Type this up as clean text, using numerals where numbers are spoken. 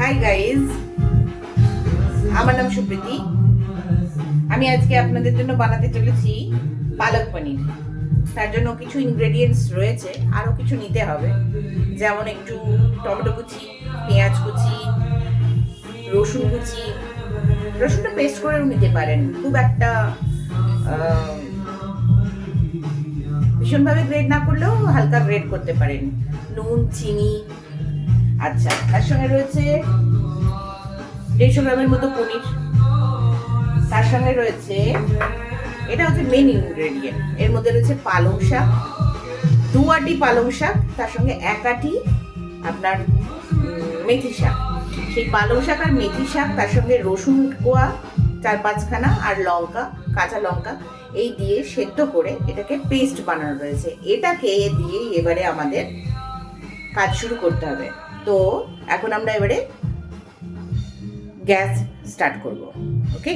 Hi guys, আমার নাম সুপ্রীতি। আমি আজকে আপনাদের জন্য বানাতে চলেছি পালক পনির। তার জন্য কিছু ইনগ্রেডিয়েন্টস রয়েছে, আরও কিছু নিতে হবে, যেমন একটু টমেটো কুচি, পেঁয়াজ কুচি, রসুন কুচি। রসুনটা পেস্ট করেও নিতে পারেন, খুব একটা ভীষণভাবে গ্রেড না করলেও হালকা গ্রেড করতে পারেন। নুন, চিনি। আচ্ছা, তার সঙ্গে রয়েছে 150 গ্রামের মতো পনির। তার সঙ্গে রয়েছে, এটা হচ্ছে মেন ইনগ্রেডিয়েন্ট, এর মধ্যে রয়েছে পালং শাক, 2 আটি পালং শাক, তার সঙ্গে 1 আটি আপনার মেথি শাক। সেই পালং শাক আর মেথি শাক, তার সঙ্গে রসুন কোয়া 4-5 খানা, আর লঙ্কা, কাঁচা লঙ্কা, এই দিয়ে সেদ্ধ করে এটাকে পেস্ট বানানো রয়েছে। এটাকে দিয়ে এবারে আমাদের কাজ শুরু করতে হবে। তো এখন আমরা এবারে গ্যাস স্টার্ট করব। ওকে।